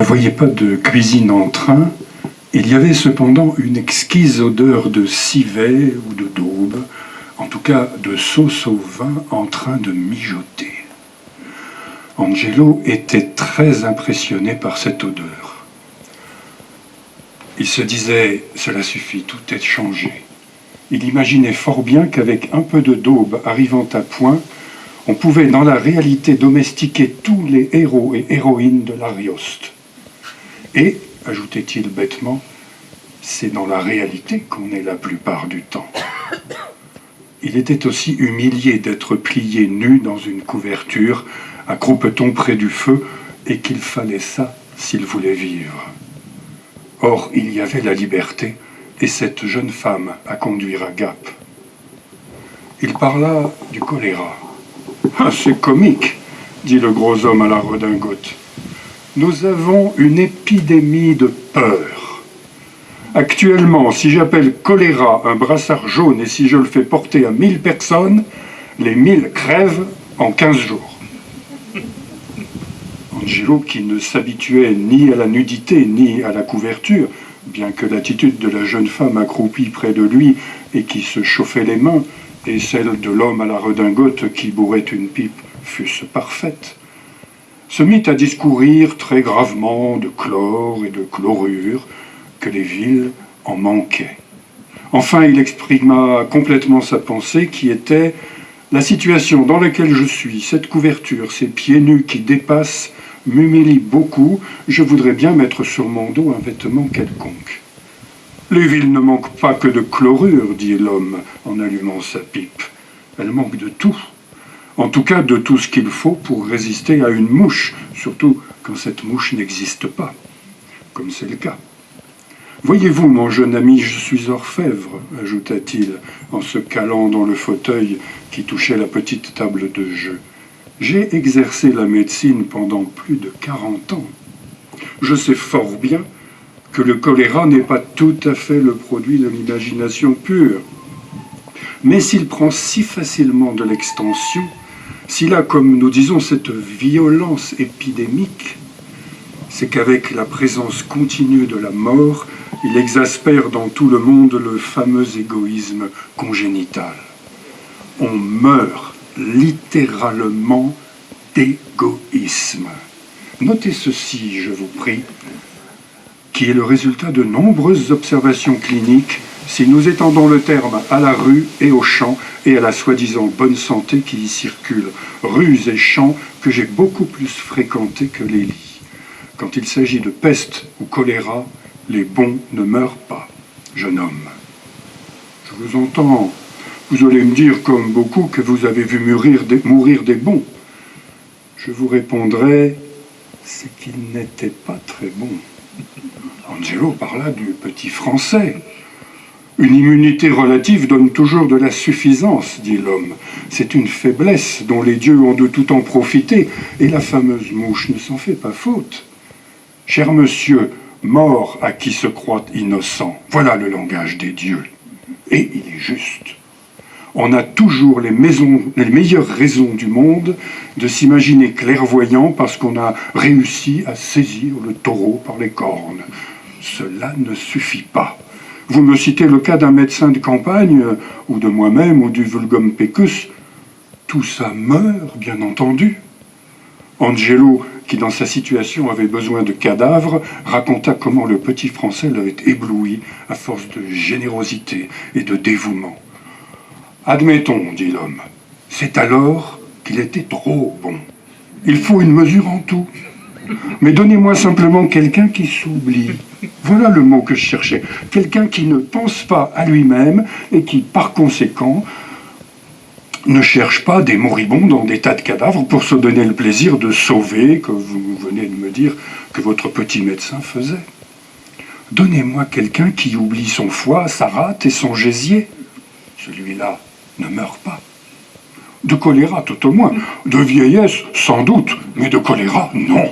ne voyait pas de cuisine en train, il y avait cependant une exquise odeur de civet ou de daube, en tout cas de sauce au vin en train de mijoter. Angelo était très impressionné par cette odeur. Il se disait « cela suffit, tout est changé ». Il imaginait fort bien qu'avec un peu de daube arrivant à point, on pouvait dans la réalité domestiquer tous les héros et héroïnes de l'Arioste. Et, ajoutait-il bêtement, c'est dans la réalité qu'on est la plupart du temps. Il était aussi humilié d'être plié nu dans une couverture, à croupeton près du feu, et qu'il fallait ça s'il voulait vivre. Or, il y avait la liberté et cette jeune femme à conduire à Gap. Il parla du choléra. « Ah, c'est comique, dit le gros homme à la redingote. Nous avons une épidémie de peur. Actuellement, si j'appelle choléra un brassard jaune et si je le fais porter à 1000 personnes, les 1000 crèvent en 15 jours. » Angelo, qui ne s'habituait ni à la nudité ni à la couverture, bien que l'attitude de la jeune femme accroupie près de lui et qui se chauffait les mains, et celle de l'homme à la redingote qui bourrait une pipe fussent parfaites, se mit à discourir très gravement de chlore et de chlorure, que les villes en manquaient. Enfin, il exprima complètement sa pensée qui était « La situation dans laquelle je suis, cette couverture, ces pieds nus qui dépassent, m'humilie beaucoup, je voudrais bien mettre sur mon dos un vêtement quelconque. » « Les villes ne manquent pas que de chlorure, dit l'homme en allumant sa pipe. Elles manquent de tout. En tout cas, de tout ce qu'il faut pour résister à une mouche, surtout quand cette mouche n'existe pas, comme c'est le cas. Voyez-vous, mon jeune ami, je suis orfèvre, ajouta-t-il en se calant dans le fauteuil qui touchait la petite table de jeu. J'ai exercé la médecine pendant plus de 40 ans. Je sais fort bien que le choléra n'est pas tout à fait le produit de l'imagination pure. Mais s'il prend si facilement de l'extension, s'il a, comme nous disons, cette violence épidémique, c'est qu'avec la présence continue de la mort, il exaspère dans tout le monde le fameux égoïsme congénital. On meurt littéralement d'égoïsme. Notez ceci, je vous prie, qui est le résultat de nombreuses observations cliniques si nous étendons le terme à la rue et aux champs et à la soi-disant bonne santé qui y circule, rues et champs que j'ai beaucoup plus fréquentés que les lits. Quand il s'agit de peste ou choléra, les bons ne meurent pas, jeune homme. Je vous entends. Vous allez me dire, comme beaucoup, que vous avez vu mourir des bons. Je vous répondrai, c'est qu'ils n'étaient pas très bons. Angelo parla du petit français. Une immunité relative donne toujours de la suffisance, dit l'homme. C'est une faiblesse dont les dieux ont de tout temps profité, et la fameuse mouche ne s'en fait pas faute. Cher monsieur, mort à qui se croit innocent, voilà le langage des dieux. Et il est juste. On a toujours les meilleures raisons du monde de s'imaginer clairvoyant parce qu'on a réussi à saisir le taureau par les cornes. Cela ne suffit pas. Vous me citez le cas d'un médecin de campagne, ou de moi-même, ou du vulgum pecus. Tout ça meurt, bien entendu. Angelo, qui dans sa situation avait besoin de cadavres, raconta comment le petit français l'avait ébloui à force de générosité et de dévouement. Admettons, dit l'homme, c'est alors qu'il était trop bon. Il faut une mesure en tout. Mais donnez-moi simplement quelqu'un qui s'oublie. Voilà le mot que je cherchais. Quelqu'un qui ne pense pas à lui-même et qui, par conséquent, ne cherche pas des moribonds dans des tas de cadavres pour se donner le plaisir de sauver, que vous venez de me dire que votre petit médecin faisait. Donnez-moi quelqu'un qui oublie son foie, sa rate et son gésier. Celui-là ne meurt pas. De choléra, tout au moins. De vieillesse, sans doute, mais de choléra, non.